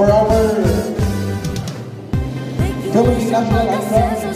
For our Philippine National Anthem.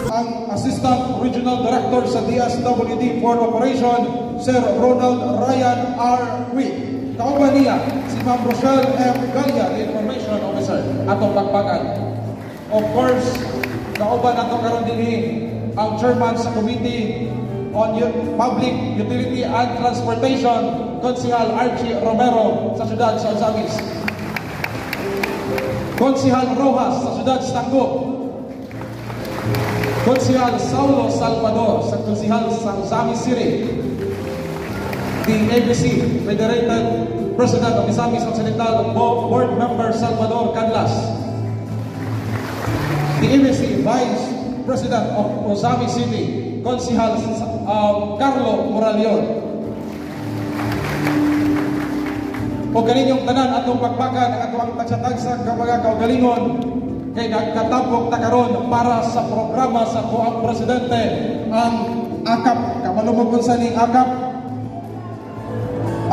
Ang Assistant Regional Director sa DSWD for Operation, Sir Ronald Ryan R. Witt. Kauban niya si Ma'am Rochelle M. Galia, the Information Officer, atong pagpagan. Of course, kauban atong karon dinhi ang Chairman sa Committee on Public Utility and Transportation, Konsehal Archie Romero sa Siyudad sa Ozamis. Konsehal Rojas sa Siyudad sa Tanggo. Konsehal Saulo Salvador sa Konsehal sa Ozamis City. The ABC Federated President of Ozamis Occidental Board Member Salvador Canlas. The ABC Vice President of Ozamis City, Konsehal Carlo Moralion. O kaninyong tanan atong pagpakan ang atong tagsatagsa ka mga kaugalingon kay nagkatapok na karon para sa programa sa kuang presidente ang AKAP. Kamalumog kung sa ning AKAP,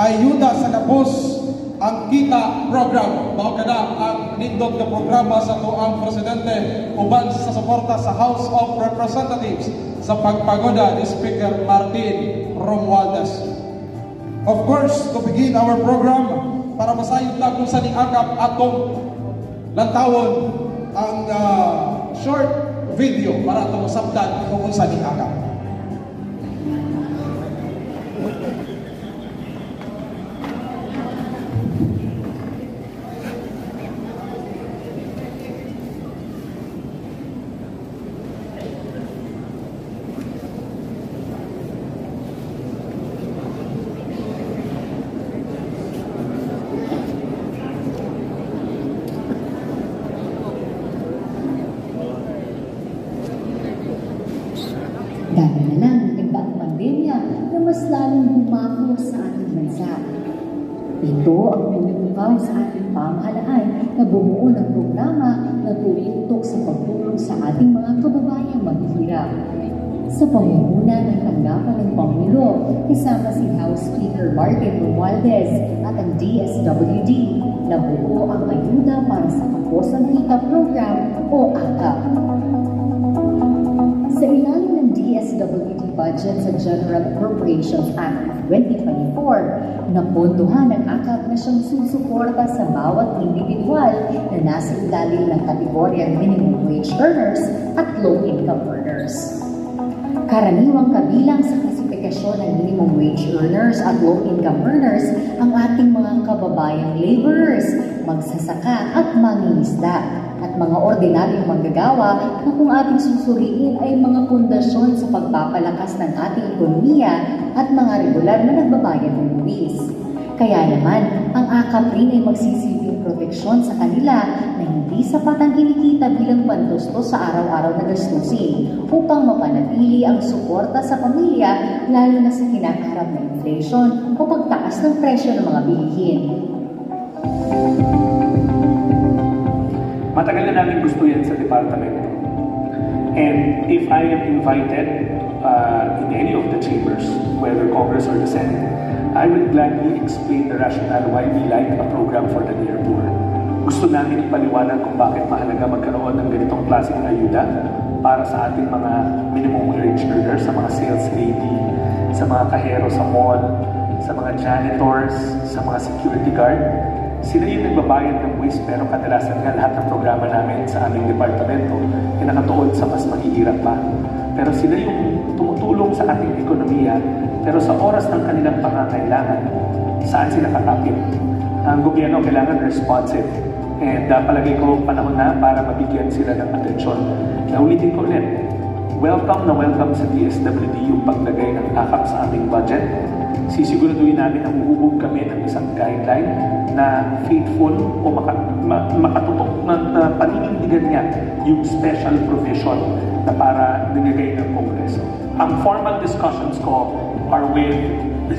ayuda sa kapos ang kita program. Mao kada ang nindot nga programa sa kuang presidente uban sa suporta sa House of Representatives sa pagpagoda ni Speaker Martin Romualdez. Of course, to begin our program, para masayod na kung sa ning AKAP atong lantawon ang short video para itong sabdan kung sa ning AKAP. Dahil na lang ang ibaang pandemya na mas lalong humako sa ating bansa. Ito ang pumipukal sa ating pamahalaan na bumuo ng programa na tututok sa pagtulong sa ating mga kababayang maghihirap. Sa pamumuno ng tanggapan ng Pangulo, kasama si House Speaker Martin Romualdez at ang DSWD, nabuo ang ayuda para sa Kapos ang Kita Program o AKAP. Sa ilalim ng DSWD DSWD budget sa General Appropriations Act of 2024, napondohan ng AKAP na siyang susuporta sa bawat individual na nasa ilalim ng kategoryang minimum wage earners at low-income earners. Karaniwang kabilang sa klasifikasyon ng minimum wage earners at low-income earners ang ating mga kababayang laborers, magsasaka at mangingisda, at mga ordinaryong manggagawa na kung ating susuriin ay mga pundasyon sa pagpapalakas ng ating ekonomiya at mga regular na nagbabayad ng buwis. Kaya naman, ang AKAP rin ay magsisilbing proteksyon sa kanila na hindi sapat ang kinikita bilang pandustos sa araw-araw na gastusin upang mapanatili ang suporta sa pamilya lalo na sa kinakaharap na inflation o pagtaas ng presyo ng mga bilihin. Matagal na namin gusto yan sa departamento. And if I am invited in any of the chambers, whether Congress or the Senate, I will gladly explain the rationale why we like a program for the near poor. Gusto namin ipaliwanag kung bakit mahalaga magkaroon ng ganitong klaseng ayuda para sa ating mga minimum wage earners, sa mga sales lady, sa mga kahero sa mall, sa mga janitors, sa mga security guard. Sila yung nagbabayad ng buwis pero kadalasan nga lahat ng programa namin sa aming departamento ay nakatuon sa mas mahihirap pa. Pero sila yung tumutulong sa ating ekonomiya pero sa oras ng kanilang pangangailangan, saan sila kakapit? Ang gobyerno kailangan responsive and palagay ko panahon na para mabigyan sila ng atensyon. Naulitin ko ulit, welcome na welcome sa DSWD yung paglagay ng AKAP sa aming budget. Sisiguraduhin namin na huhubog kami ng isang guideline na faithful o makatutok na paninindigan niya yung special provision na para nilagay ng Kongreso. Ang formal discussions ko are with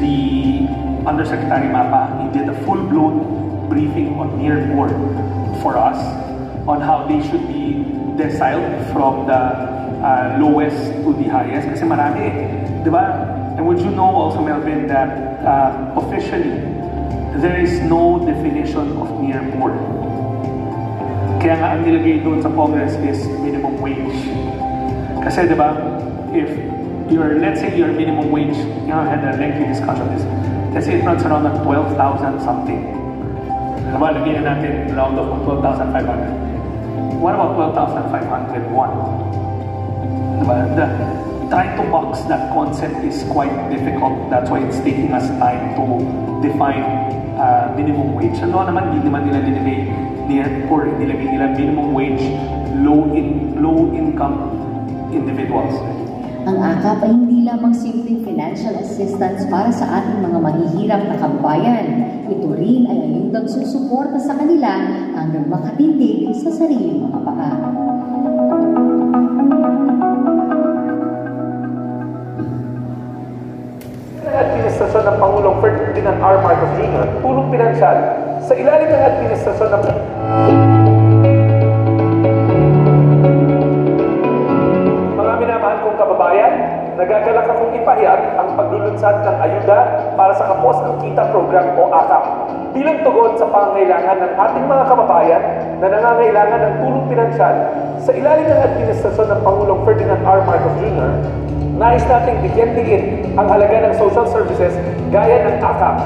the Undersecretary Mapa. He did a full-blown briefing on near poor for us on how they should be deciled from the lowest to the highest. Kasi marami, di ba? And would you know also, Melvin, that officially, there is no definition of near poor. Kaya nga ang nilagay doon sa Congress is minimum wage. Kasi di ba, if you're, let's say your minimum wage, you know, I had a lengthy discussion on this, let's say it runs around at 12,000 something. Diba, lagyan natin around of 12,500. What about 12,501? Diba, trying to box that concept is quite difficult. That's why it's taking us time to define minimum wage. Ano naman, hindi naman nila nilagay near poor, nilagay nila minimum wage, low income individuals. Ang AKAP ay hindi lamang simpleng financial assistance para sa ating mga mahihirap na kababayan. Ito rin ay ayudang susuporta sa kanila hanggang makatindig sa sariling mga paa. Administrasyon ng Pangulong Ferdinand R. Marcos Jr. tulong pinansyal sa ilalim ng administrasyon ng mga minamahal kong kababayan, nagagalak akong ipahayag ang paglulunsad ng ayuda para sa Kapos ang Kita Program o AKAP bilang tugon sa pangangailangan ng ating mga kababayan na nangangailangan ng tulong pinansyal sa ilalim ng administrasyon ng Pangulong Ferdinand R. Marcos Jr. Nais nating bigyan diin ang halaga ng social services gaya ng AKAP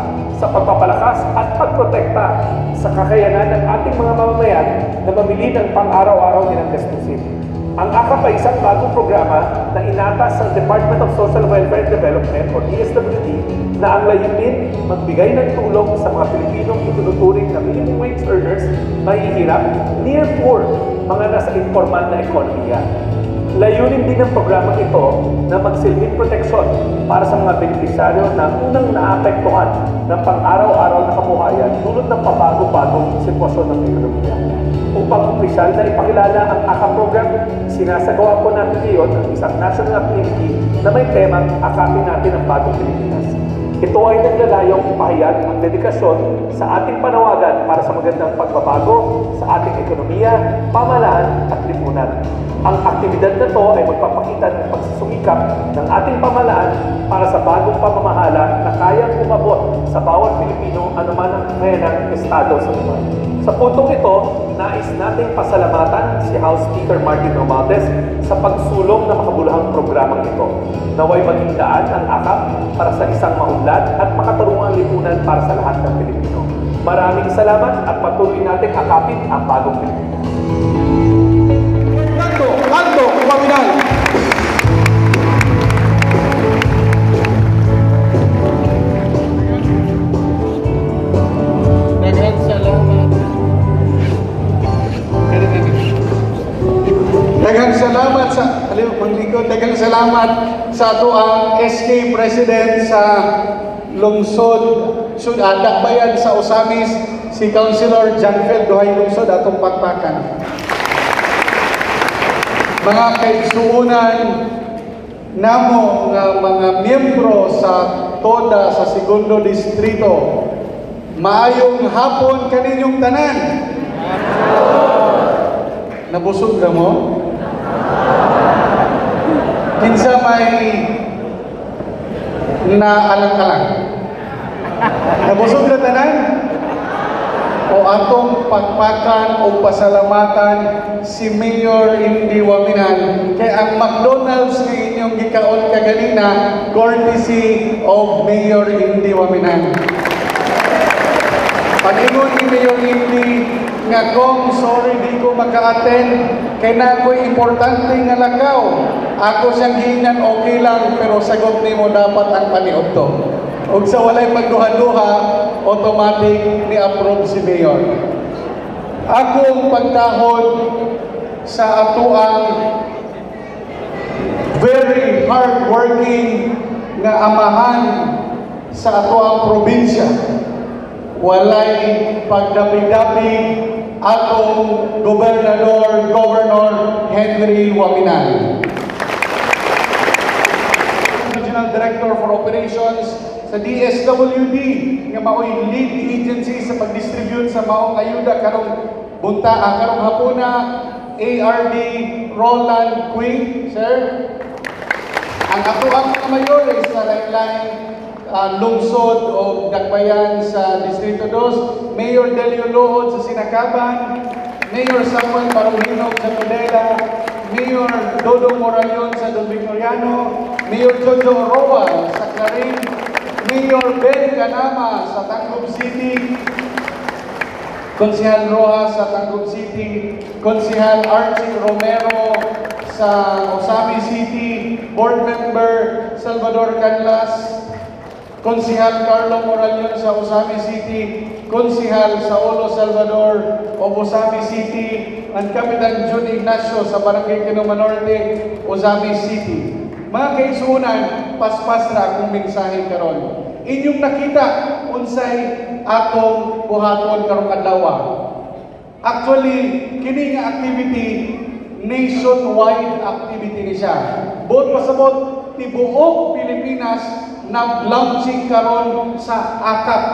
sa pagpapalakas at pagprotekta sa kakayanan ng ating mga mamamayan na mamili ng pang-araw-araw nilang gastusin. Ang AKAP ay isang bagong programa na inatas ng Department of Social Welfare and Development o DSWD na ang layunin magbigay ng tulong sa mga Pilipinong itinuturing na minimum wage earners, mahihirap, near poor, mga nasa informal na ekonomiya. Layunin din ng programang ito na magsilbing proteksyon para sa mga benepisyaryo na unang naapektuhan ng pang-araw-araw na kabuhayan dulot ng pabago-bagong sitwasyon ng ekonomiya. Upang opisyal na ipakilala ang AKAP program, sinasagawa po natin ngayon ang isang national activity na may temang Akapin Natin ang Bagong Pilipinas. Ito ay naglalayong ipahayag ang dedikasyon sa ating panawagan para sa magandang pagbabago sa ating ekonomiya, pamahalaan at lipunan. Ang aktibidad na ito ay magpapakita ng pagsusumikap ng ating pamahalaan para sa bagong pamamahala na kayang umabot sa bawat Pilipino anuman ang kakayanang estado sa lugar. Sa puntong ito, nais nating pasalamatan si House Speaker Martin Romualdez sa pagsulong ng makabuluhang programang ito. Naway maging daan ang akap para sa isang maunlad at makatarungang lipunan para sa lahat ng Pilipino. Maraming salamat at patuloy nating akapin ang bagong Pilipinas. Kanto, Kumaminal. Daghang salamat sa daghang salamat sa ato ang SK President sa lungsod Dakbayan sa Osamis, si Councilor Janfel Duhay Lungsod atong Pakpakan. Mga kaigsuunan namo nga mga miyembro sa TODA sa Segundo Distrito, maayong hapon kaninyong tanan. Nabusog ka mo? Kinsa may naalang-alang? Nabusog na tanan? O atong pagpakan o pasalamatan si Mayor Indy Waminan kay ang McDonald's nga inyong gikaon kaganina courtesy of Mayor Indy Waminan. Pag-ingon ni Mayor Indy nga kung sorry di ko maka-attend kay na ako'y importante nga lakaw. Ako siyang hinan okay lang pero sagot nimo dapat ang paniudto. Ug sa walay pagduha-duha, automatic ni-approve si Mayor. Akong pagtahod sa atuang very hard-working nga amahan sa atuang probinsya. Walay pagdabi-dabi atong Governor Henry Waminan. Regional Director for Operations sa DSWD nga mao'y lead agency sa pag-distribute sa maong ayuda karong karong hapuna, ARD Roland Quinn, sir. Ang ato ang mga mayores sa lain-lain lungsod o Dakbayan sa Distrito 2, Mayor Delio Luod sa Sinakaban, Mayor Samuel Maruhinog sa Tudela, Mayor Dodo Morayon sa Don Victoriano, Mayor Jojo Roa sa Clarin, Mayor Ben Ganama sa Tacloban City, Konsehal Rojas sa Tacloban City, Konsehal Archie Romero sa Osami City, Board Member Salvador Canlas, Konsehal Carlo Moralion sa Osami City, Konsehal Saulo Salvador of Osami City, and Kapitan Jun Ignacio sa Barangay Quinoma Norte, Osami City. Mga kaisunan, paspas na akong mensahe karon. Inyong nakita unsay atong buhaton karong adlaw. Actually, kini nga activity nationwide activity ni siya. Buot pasabot tibuok Pilipinas nag-launching karon sa AKAP.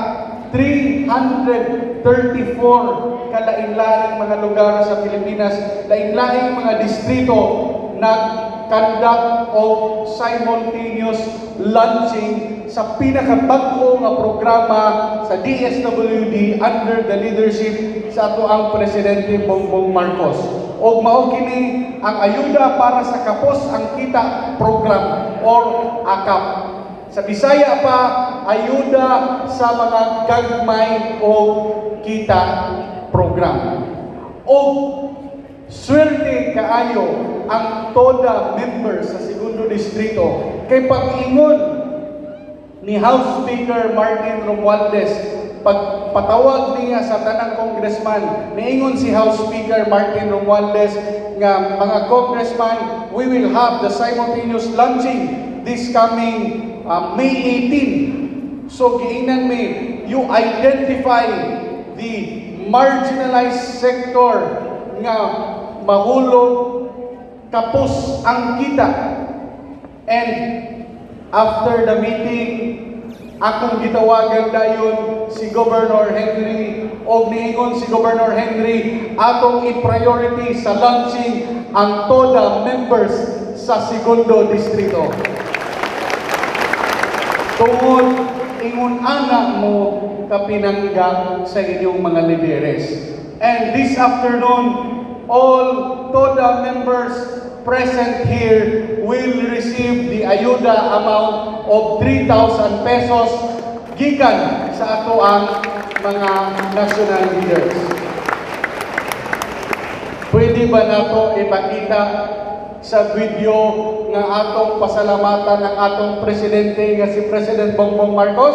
334 kalain-laing mga lugar sa Pilipinas, lain-laing mga distrito nag-conduct of simultaneous launching sa pinakabag-o nga programa sa DSWD under the leadership sa ato ang Presidente Bongbong Marcos. O mao kini ang ayuda para sa kapos ang kita program or AKAP. Sa Bisaya pa, ayuda sa mga gagmay o kita program. O swerte kaayo ang TODA members sa Segundo Distrito kay pag-ingon ni House Speaker Martin Romualdez pagpatawag niya sa tanang congressman, niingon si House Speaker Martin Romualdez nga mga congressman, we will have the simultaneous launching this coming May 18. So giingnan me, you identify the marginalized sector nga mahulog kapos ang kita. And after the meeting, akong gitawagan dayon si Governor Henry o niingon si Governor Henry atong i-priority sa launching ang TODA members sa Segundo Distrito. Tungod ingon anak mo kapinangga sa inyong mga lideres. And this afternoon, all TODA members present here will receive the ayuda amount of 3,000 pesos gikan sa ato ang mga national leaders. Pwede ba nato ipakita sa video nga atong pasalamatan ng atong presidente nga si President Bongbong Marcos?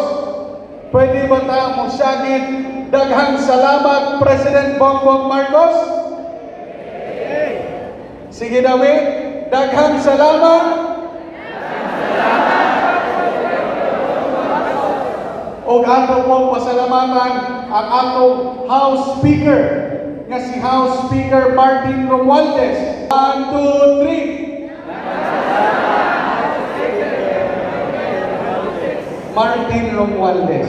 Pwede ba tayo mosyagit daghang salamat President Bongbong Marcos? Sige David, daghang salamat. O ato pong pasalamatan ang atong House Speaker nga si House Speaker Martin Romualdez. 1, 2, 3. Martin Romualdez.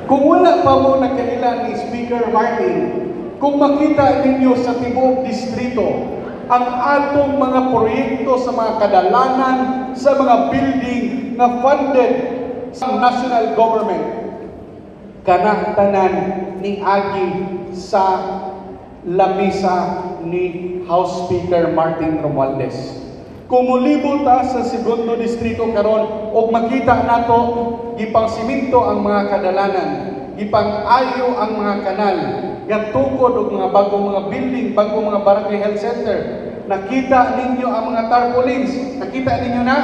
Kung wala pa mo nakailan ni Speaker Martin, kung makita ninyo sa tibuok distrito ang atong mga proyekto sa mga kadalanan, sa mga building na funded sa national government, kanahtanan ni agi sa lamisa ni House Speaker Martin Romualdez. Kung mulibot ta sa segundo distrito karon og makita nato gipang siminto ang mga kadalanan, gipang ayo ang mga kanal, gatukod og mga bagong mga building, bagong mga barangay health center. Nakita ninyo ang mga tarpaulins, nakita ninyo na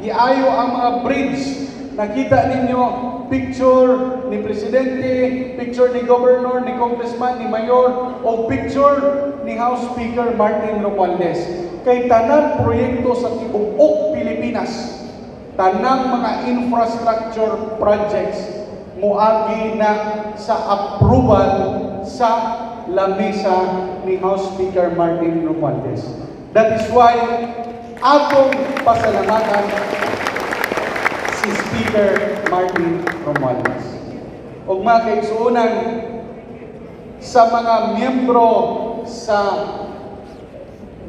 giayo ang mga bridge. Nakita ninyo picture ni Presidente, picture ni Governor, ni Congressman, ni Mayor, o picture ni House Speaker Martin Romualdez. Kay tanang proyekto sa tibuok Pilipinas, tanang mga infrastructure projects, muagi na sa approval sa lamisa ni House Speaker Martin Romualdez. That is why atong pasalamatan si Speaker Martin Romualdez. Ug mga kaigsuonan, sa mga miyembro sa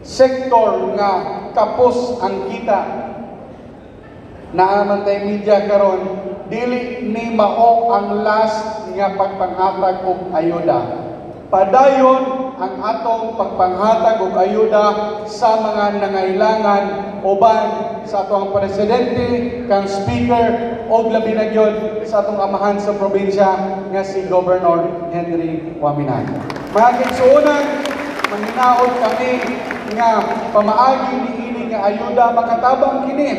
sektor nga kapos ang kita, naaman tayo media karon, dili ni mao ang last nga pagpanghatag og ayuda. Padayon ang atong pagpanghatag og ayuda sa mga nangailangan uban sa atong presidente, kang speaker, o labi na gyud sa atong amahan sa probinsya nga si Governor Henry Huaminan. Mga kaigsuonan, manghinaot kami nga pamaagi niini nga ayuda makatabang kini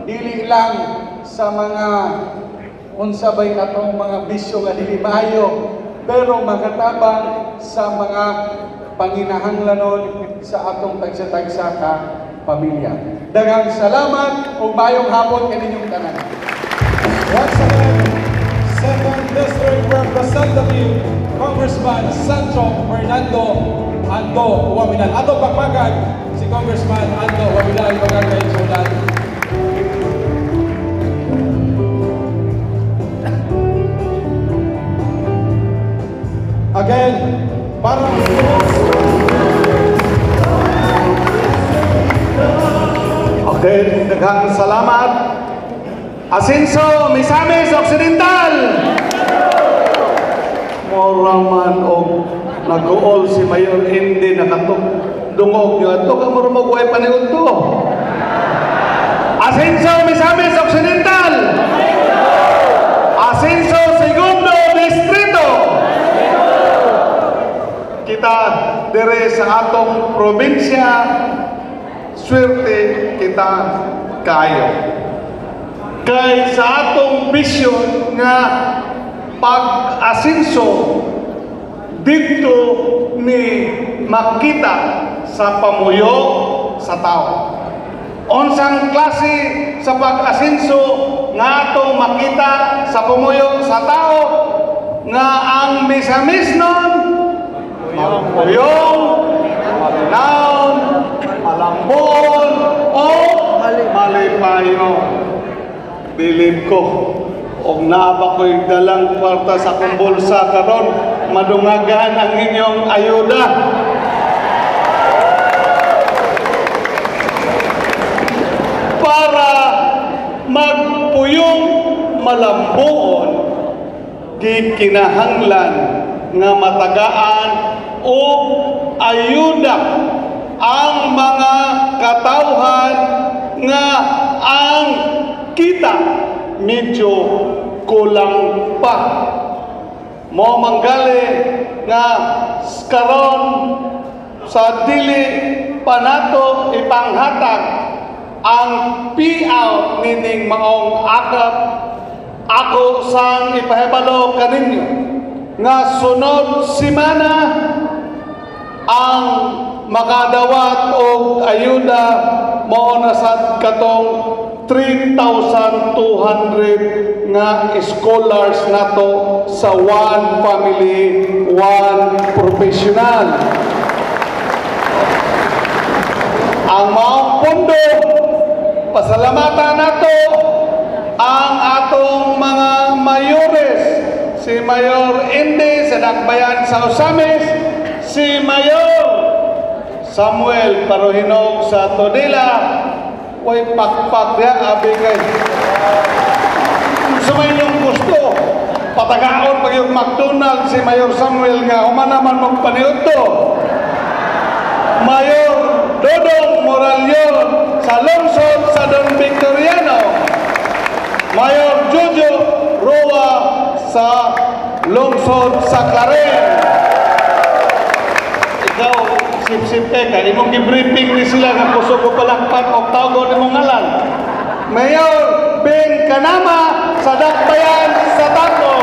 dili lang sa mga unsabay atong mga bisyo nga dili maayo, pero makatabang sa mga panginahanglanon sa atong tagsa-tagsa ka pamilya. Daghang salamat ug maayong hapon kaninyong tanan. Once again, 2nd District Representative Congressman Sancho Fernando Ando Huaminan. Ato pagpagag si Congressman Ando Huaminan mga kaigsuonan. Again, para Okay, daghang salamat. Asenso, Misamis Occidental. Moraman og nag-uol si Mayor Indy nakatungog niyo ato ka murmog way paniud to. Asenso, Misamis Occidental. Asenso, segundo distrito. Kita dire sa atong probinsya, swerte kita kayo. Kay sa atong vision nga pag-asenso dito ni makita sa pamuyo sa tao. Unsang klase sa pag-asenso nga atong makita sa pamuyo sa tao nga ang Misamis nun puyong, malinaw, malambon, o malipayo. Bilib ko, og naaba ko'y dalang kwarta sa akong bulsa karon, madungagan ang inyong ayuda. Para magpuyong malambuon gikinahanglan nga matagaan o ayuda ang mga katawhan nga ang kita medyo kulang pa. Mo manggali nga karon sa dili pa nato ipanghatag ang payout nining maong akap ako sang ipahibalo kaninyo nga sunod semana ang makadawat og ayuda mao na sad katong 3,200 nga scholars nato sa one family, one professional. Ang maong pondo, pasalamatan nato ang atong mga mayores, si Mayor Indy sa Dakbayan sa Osamis, si Mayor Samuel Paruhinog sa Todila, way pakpak dia abi kay sa inyong gusto patagaon pag yung McDonald's si Mayor Samuel nga human naman magpaniud to. Mayor Dodong Moralyon sa lungsod sa Don Victoriano, Mayor Jojo Roa sa lungsod sa Claren. Ikaw sip-sip ka, imong gibriefing ni sila nga kusog ko palakpan o tawag ni mong ngalan. Mayor Ben Kanama sa Dakbayan sa Taco.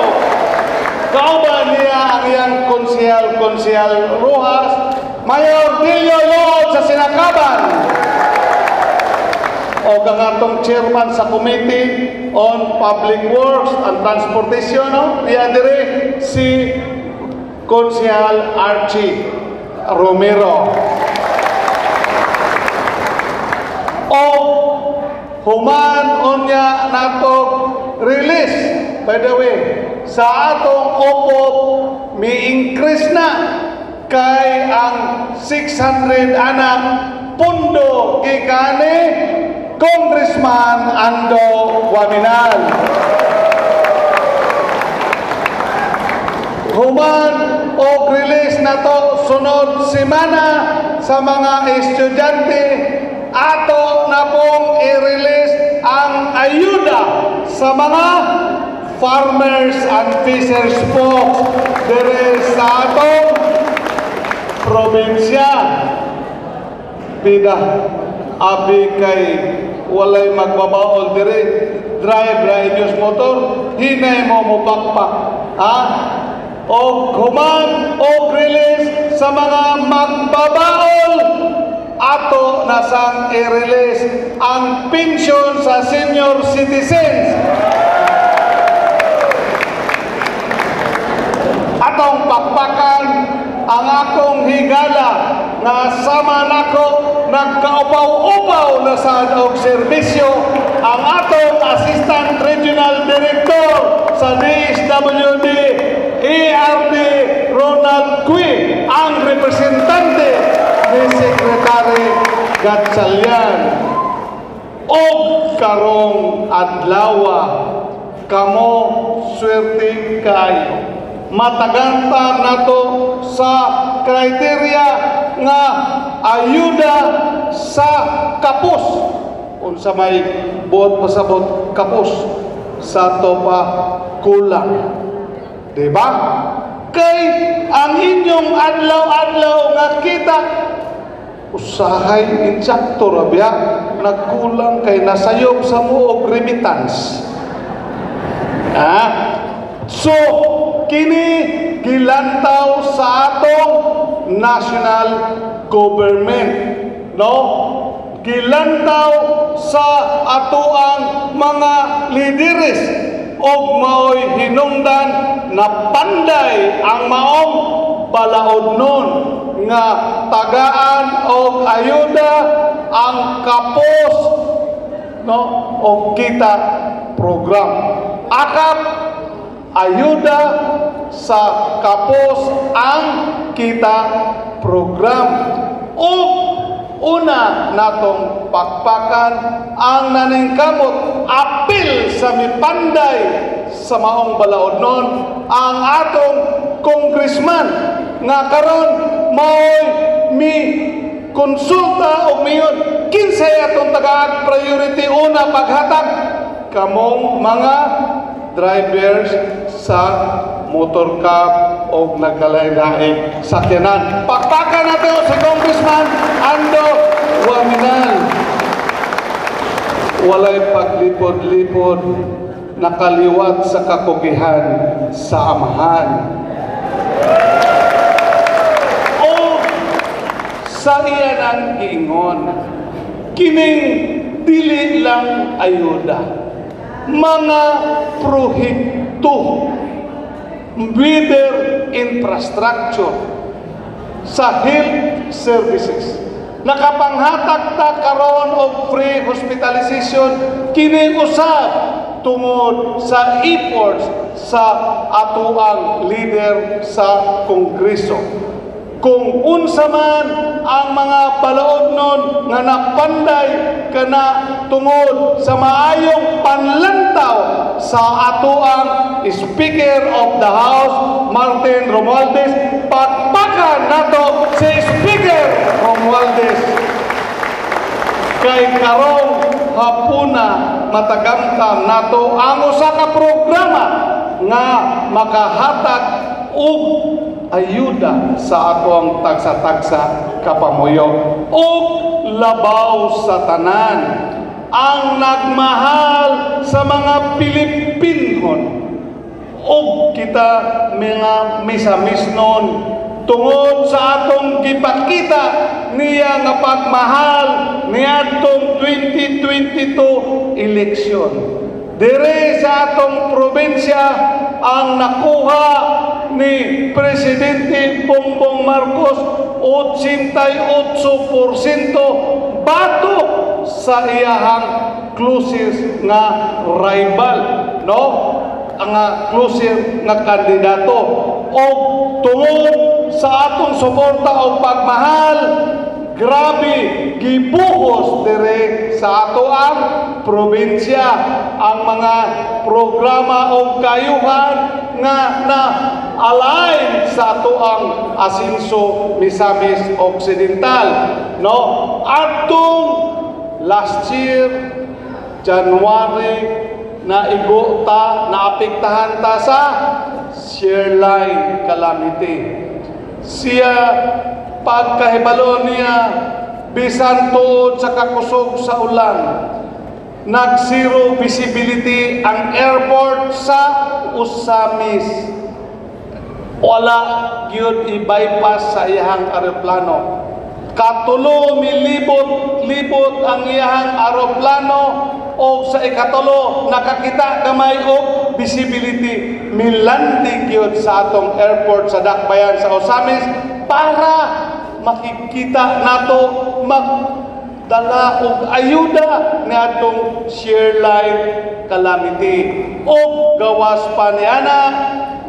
Kauban niya ang iyang konsehal Rojas. Mayor Dilio Lord sa Sinakaban. O ang atong chairman sa Committee on Public Works and Transportation, no? Diya dire si Konsehal Archie Romero. O human unya natog release, by the way, sa atong opop mi-increase na kay ang 600 anak pundo gikani Congressman Ando Guaminal. Human o release na to sunod semana sa mga estudyante ato na pong i-release ang ayuda sa mga farmers and fishers folks dire sa atong probinsya. Pida abi kay walay magbabaol dire, drive ra inyong motor, hinay mo mupakpak, ha? O human o release sa mga magbabaol ato na sang i-release ang pensyon sa senior citizens. Atong pakpakan ang akong higala nga sama nako nagkaupaw-upaw na sa og serbisyo ang atong Assistant Regional Director sa DSWD ERD Ronald Cui, ang representante ni Secretary Gatchalian. O karong adlawa kamo swerte kayo mataganta nato sa kriteria nga ayuda sa kapos unsa may buot pasabot kapos sa to pa kulang, diba? Kay ang inyong adlaw-adlaw nga kita usahay insakto rabya nagkulang kay nasayop sa mo og remittance. So kini gilantaw sa atong national government, no? Gilantaw sa atoang mga lideres og mao'y hinungdan na panday ang maong balaod nun nga tagaan og ayuda ang kapos, no? Og kita program akap ayuda sa kapos ang kita program. O una natong pakpakan ang naningkamot apil sa mipanday sa maong balaodnon ang atong congressman nga karon mao'y mi konsulta o miyon kinsay atong tagaag priority una paghatag kamong mga drivers sa motorcab o nagkalain-laing sakyanan. Pakpakan natin si Congressman Ando Waminal. Walay paglipod-lipod, nakaliwat sa kakugihan sa amahan. O sa iyan ang giingon, kining dili lang ayuda, mga prohekto, whether infrastructure sa health services. Nakapanghatag ta karon og free hospitalization kini usab tungod sa efforts sa atuang leader sa Kongreso. Kung unsa man ang mga balaodnon nga napanday kana tungod sa maayong panlantaw sa atuang Speaker of the House Martin Romualdez, pakpakan nato si Speaker Romualdez. Kay karong hapuna matagamtam nato ang usa ka programa nga makahatag og ayuda sa atong tagsa-tagsa kapamuyo ug labaw sa tanan ang nagmahal sa mga Pilipinhon ug kita mga misamisnon tungod sa atong gipakita niya nga pagmahal niadtong 2022 eleksyon. Dire sa atong probinsya ang nakuha ni Presidente Bongbong Marcos 88% bato sa iyahang closest nga rival, no? Ang closest nga kandidato. O tungod sa atong suporta o pagmahal, grabe gibuhos dire sa ato ang probinsya ang mga programa o kayuhan nga na align sa ato ang Asinso Misamis Occidental, no? Atong last year January na igota na apektahan ta sa Shareline calamity. Siya pagkahibalo niya bisan tuod sa kakusog sa ulan, nag-zero visibility ang airport sa Usamis. Wala gyud i-bypass sa iyang aeroplano. Katulo milibot-libot ang iyang aeroplano o sa ikatulo nakakita gamay og visibility milandi gyud sa atong airport sa Dakbayan sa Usamis para makikita nato magdala og ayuda ni atong Shareline calamity. O gawas pa niana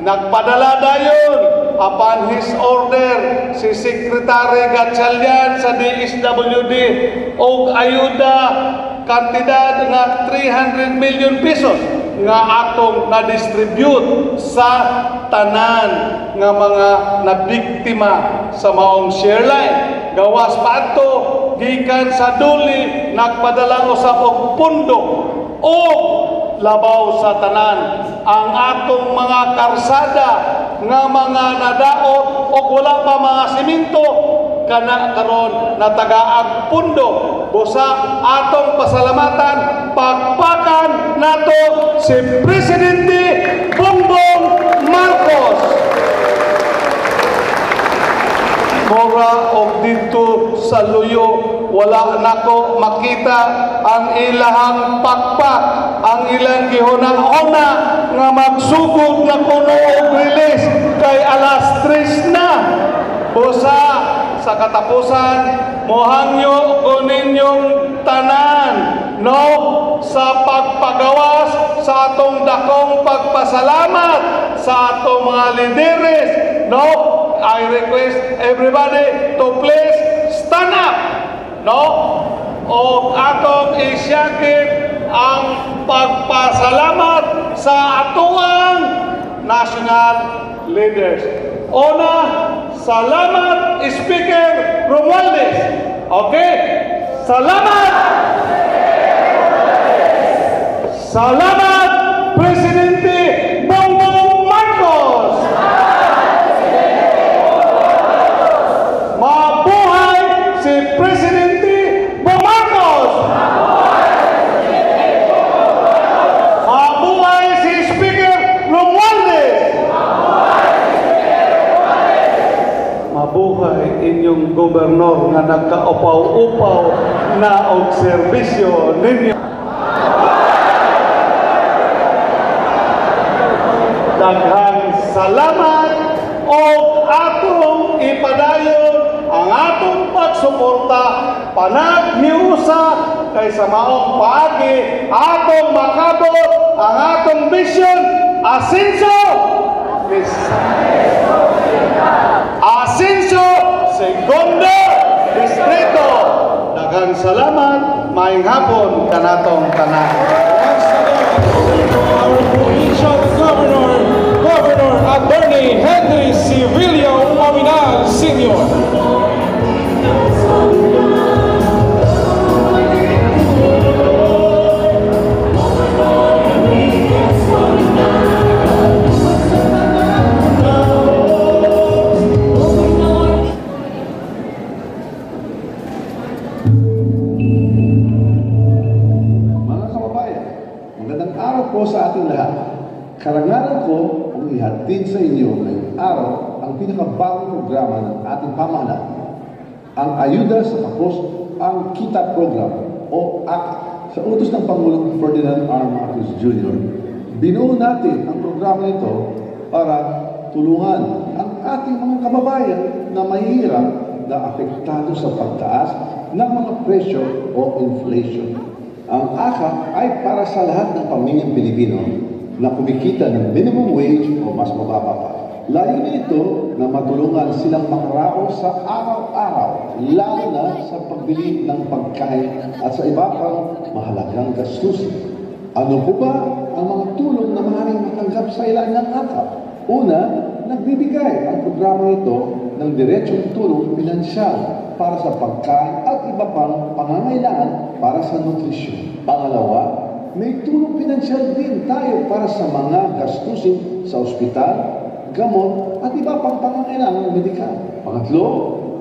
nagpadala dayon upon his order si Secretary Gatchalian sa DSWD og ayuda kantidad nga 300 million pesos nga atong na-distribute sa tanan nga mga nabiktima sa maong Shareline. Gawas pa ato gikan sa duli nagpadala usab og pundo o labaw sa tanan ang atong mga karsada nga mga nadaot o wala pa mga simento kana karon natagaag pundo. Busa atong pasalamatan pagpakan nato si Presidente Bongbong Marcos. Mora og dito sa luyo wala nako makita ang ilahang pakpak, ang ilang gihuna-una nga magsugod na kuno og release kay alas 3 na. Busa sa katapusan mohangyo ko ninyong tanan, no, sa pagpagawas sa atong dakong pagpasalamat sa atong mga lideres, no. I request everybody to please stand up no? O atong isyakit ang pagpasalamat sa atuang national leaders. Una, salamat Speaker Romualdez. Okay? Salamat! Salamat Presidente Bongbong Marcos! Mabuhay si Presidente Bongbong Marcos! Mabuhay si Speaker Romualdez! Mabuhay inyong gobernador nga nagkaupaw-upaw na og serbisyo ninyo. Daghang salamat o atong ipadayon ang atong pagsuporta panaghiusa kay sa maong paagi atong makabot ang atong vision Asenso Segundo Distrito. Daghang salamat, maayong hapon kanatong tanan. Our provincial governor, Governor Attorney Henry Civilio Umaminal Sr. Mga kababayan, magandang araw po sa ating lahat. Karangalan ko ang ihatid sa inyo ngayong araw ang pinakabagong programa ng ating pamahalaan, ang Ayuda sa Kapos, ang Kita Program o AKT. Sa utos ng Pangulong Ferdinand R. Marcos Jr., binuo natin ang programa nito para tulungan ang ating mga kababayan na mahihirap na apektado sa pagtaas ng mga presyo o inflation. Ang AKT ay para sa lahat ng pamilyang Pilipino na kumikita ng minimum wage o mas mababa pa. Layunin ito na matulungan silang makaraos sa araw-araw, lalo na sa pagbili ng pagkain at sa iba pang mahalagang gastusin. Ano po ba ang mga tulong na maaaring matanggap sa ilan ng AKT? Una, nagbibigay ang programa ito ng diretsong tulong pinansyal para sa pagkain at iba pang pangangailangan para sa nutrisyon. Pangalawa, may tulong pinansyal din tayo para sa mga gastusin sa ospital, gamot at iba pang pangangailangan medikal. Pangatlo,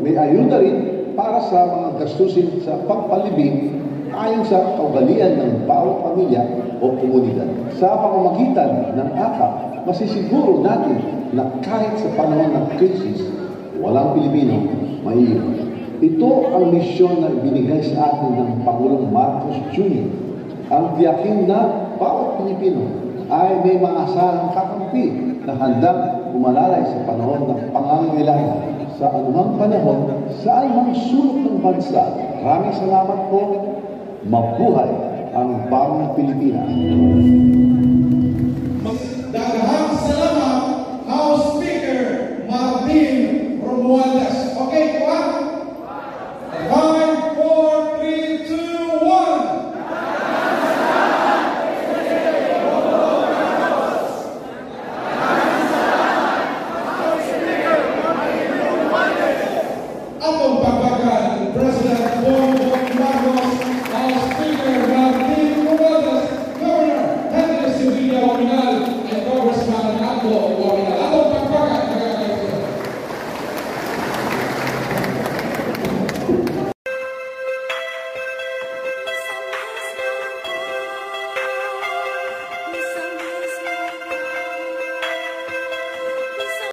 may ayuda rin para sa mga gastusin sa pagpalibing ayon sa kaugalian ng bawat pamilya o komunidad. Sa pamamagitan ng AKT, masisiguro natin na kahit sa panahon ng krisis, walang Pilipino maiiwan. Ito ang misyon na ibinigay sa atin ng Pangulong Marcos Jr. Ang tiyakin na bawat Pilipino ay may maasahang kakampi na handang umalalay sa panahon ng pangangailangan sa anumang panahon, sa anumang sulok ng bansa. Maraming salamat po. Mabuhay ang bagong Pilipinas.